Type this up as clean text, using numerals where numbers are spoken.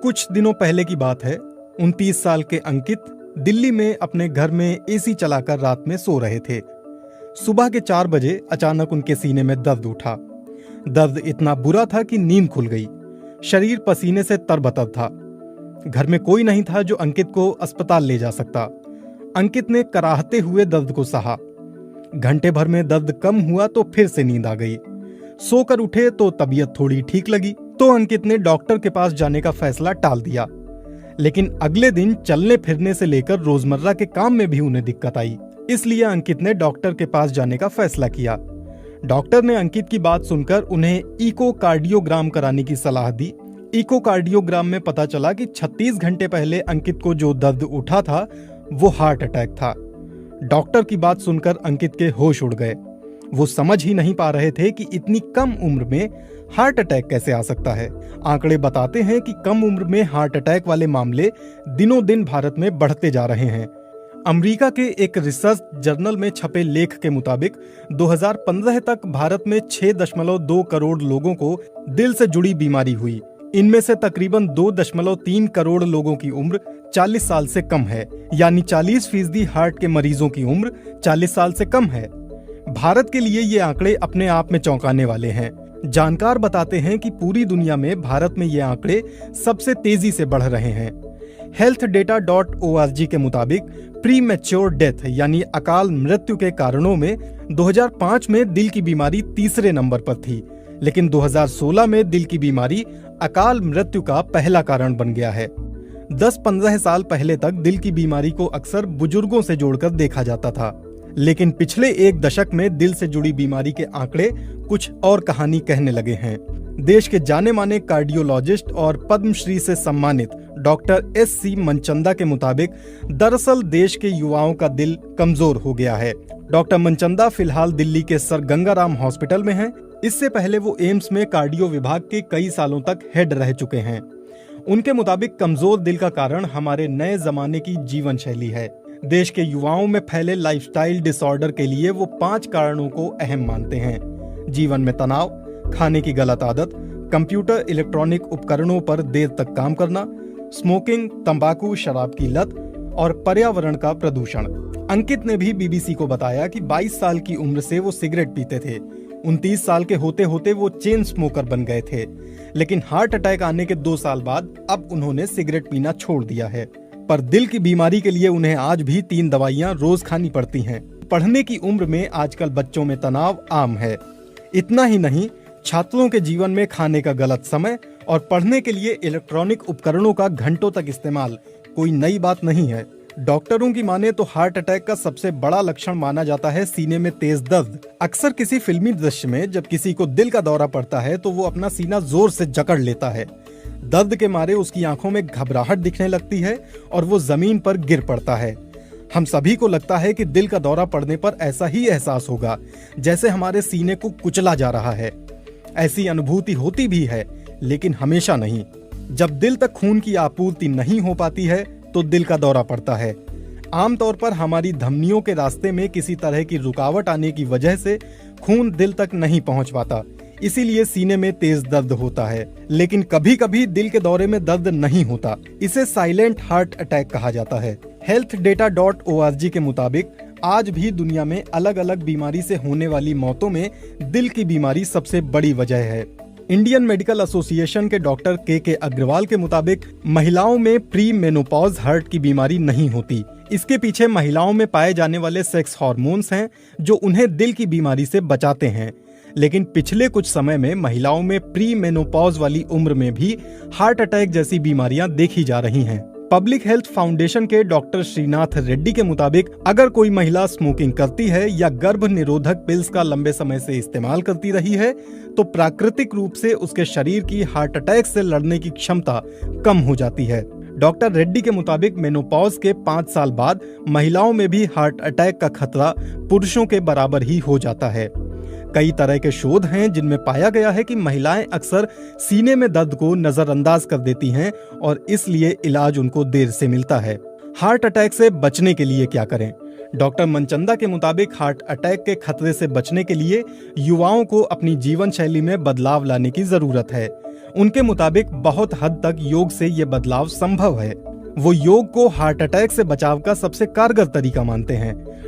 कुछ दिनों पहले की बात है। 29 साल के अंकित दिल्ली में अपने घर में एसी चलाकर रात में सो रहे थे। सुबह के 4 बजे अचानक उनके सीने में दर्द उठा। दर्द इतना बुरा था कि नींद खुल गई। शरीर पसीने से तरबतर था। घर में कोई नहीं था जो अंकित को अस्पताल ले जा सकता। अंकित ने कराहते हुए दर्द को सहा। घंटे भर में दर्द कम हुआ तो फिर से नींद आ गई। सोकर उठे तो तबीयत थोड़ी ठीक लगी, तो अंकित ने डॉक्टर के पास जाने का फैसला टाल दिया। लेकिन अगले दिन चलने फिरने से लेकर रोजमर्रा के काम में भी उन्हें दिक्कत आई। इसलिए अंकित ने डॉक्टर के पास जाने का फैसला किया। डॉक्टर ने अंकित की बात सुनकर उन्हें इकोकार्डियोग्राम कराने की सलाह दी। इकोकार्डियोग्राम में पता चला कि 36 घंटे पहले अंकित को जो दर्द उठा था वो हार्ट अटैक था। डॉक्टर की बात सुनकर अंकित के होश उड़ गए। वो समझ ही नहीं पा रहे थे कि इतनी कम उम्र में हार्ट अटैक कैसे आ सकता है। आंकड़े बताते हैं कि कम उम्र में हार्ट अटैक वाले मामले दिनों दिन भारत में बढ़ते जा रहे हैं। अमेरिका के एक रिसर्च जर्नल में छपे लेख के मुताबिक 2015 तक भारत में 6.2 करोड़ लोगों को दिल से जुड़ी बीमारी हुई। इनमें से तकरीबन 2.3 करोड़ लोगों की उम्र 40 साल से कम है, यानी 40% हार्ट के मरीजों की उम्र 40 साल से कम है। भारत के लिए ये आंकड़े अपने आप में चौंकाने वाले हैं। जानकार बताते हैं कि पूरी दुनिया में भारत में ये आंकड़े सबसे तेजी से बढ़ रहे हैं। healthdata.org के मुताबिक प्री मैच्योर डेथ यानी अकाल मृत्यु के कारणों में 2005 में दिल की बीमारी तीसरे नंबर पर थी, लेकिन 2016 में दिल की बीमारी अकाल मृत्यु का पहला कारण बन गया है। 10-15 साल पहले तक दिल की बीमारी को अक्सर बुजुर्गों से जोड़कर देखा जाता था, लेकिन पिछले एक दशक में दिल से जुड़ी बीमारी के आंकड़े कुछ और कहानी कहने लगे हैं। देश के जाने माने कार्डियोलॉजिस्ट और पद्मश्री से सम्मानित डॉक्टर SC मनचंदा के मुताबिक दरअसल देश के युवाओं का दिल कमजोर हो गया है। डॉक्टर मनचंदा फिलहाल दिल्ली के सर गंगाराम हॉस्पिटल में हैं। इससे पहले वो एम्स में कार्डियो विभाग के कई सालों तक हेड रह चुके हैं। उनके मुताबिक कमजोर दिल का कारण हमारे नए जमाने की जीवन शैली है। देश के युवाओं में फैले लाइफस्टाइल डिसऑर्डर के लिए वो 5 कारणों को अहम मानते हैं। जीवन में तनाव, खाने की गलत आदत, कंप्यूटर इलेक्ट्रॉनिक उपकरणों पर देर तक काम करना, स्मोकिंग, तंबाकू, शराब की लत और पर्यावरण का प्रदूषण। अंकित ने भी BBC को बताया कि 22 साल की उम्र से वो सिगरेट पीते थे। 29 साल के होते होते वो चेन स्मोकर बन गए थे, लेकिन हार्ट अटैक आने के 2 साल बाद अब उन्होंने सिगरेट पीना छोड़ दिया है। पर दिल की बीमारी के लिए उन्हें आज भी 3 दवाइयां रोज खानी पड़ती हैं। पढ़ने की उम्र में आजकल बच्चों में तनाव आम है। इतना ही नहीं, छात्रों के जीवन में खाने का गलत समय और पढ़ने के लिए इलेक्ट्रॉनिक उपकरणों का घंटों तक इस्तेमाल कोई नई बात नहीं है। डॉक्टरों की माने तो हार्ट अटैक का सबसे बड़ा लक्षण माना जाता है सीने में तेज दर्द। अक्सर किसी फिल्मी दृश्य में जब किसी को दिल का दौरा पड़ता है तो वो अपना सीना जोर से जकड़ लेता है। दर्द के मारे उसकी आंखों में घबराहट दिखने लगती है और वो जमीन पर गिर पड़ता है। हम सभी को लगता है कि दिल का दौरा पड़ने पर ऐसा ही एहसास होगा जैसे हमारे सीने को कुचला जा रहा है। ऐसी अनुभूति होती भी है, लेकिन हमेशा नहीं। जब दिल तक खून की आपूर्ति नहीं हो पाती है तो दिल का दौरा पड़ता है। आमतौर पर हमारी धमनियों के रास्ते में किसी तरह की रुकावट आने की वजह से खून दिल तक नहीं पहुंच पाता, इसीलिए सीने में तेज दर्द होता है। लेकिन कभी कभी दिल के दौरे में दर्द नहीं होता, इसे साइलेंट हार्ट अटैक कहा जाता है। healthdata.org के मुताबिक आज भी दुनिया में अलग अलग बीमारी से होने वाली मौतों में दिल की बीमारी सबसे बड़ी वजह है। इंडियन मेडिकल एसोसिएशन के डॉक्टर के अग्रवाल के मुताबिक महिलाओं में प्री मेनोपॉज हार्ट की बीमारी नहीं होती। इसके पीछे महिलाओं में पाए जाने वाले सेक्स हार्मोन्स हैं जो उन्हें दिल की बीमारी से बचाते हैं। लेकिन पिछले कुछ समय में महिलाओं में प्री मेनोपॉज वाली उम्र में भी हार्ट अटैक जैसी बीमारियां देखी जा रही हैं। पब्लिक हेल्थ फाउंडेशन के डॉक्टर श्रीनाथ रेड्डी के मुताबिक अगर कोई महिला स्मोकिंग करती है या गर्भ निरोधक पिल्स का लंबे समय से इस्तेमाल करती रही है तो प्राकृतिक रूप से उसके शरीर की हार्ट अटैक से लड़ने की क्षमता कम हो जाती है। डॉक्टर रेड्डी के मुताबिक मेनोपॉज के 5 साल बाद महिलाओं में भी हार्ट अटैक का खतरा पुरुषों के बराबर ही हो जाता है। कई तरह के शोध हैं जिनमें पाया गया है कि महिलाएं अक्सर सीने में दर्द को नजरअंदाज कर देती हैं और इसलिए इलाज उनको देर से मिलता है। हार्ट अटैक से बचने के लिए क्या करें? डॉक्टर मनचंदा के मुताबिक हार्ट अटैक के खतरे से बचने के लिए युवाओं को अपनी जीवन शैली में बदलाव लाने की जरूरत है। उनके मुताबिक बहुत हद तक योग से ये बदलाव संभव है। वो योग को हार्ट अटैक से बचाव का सबसे कारगर तरीका मानते हैं।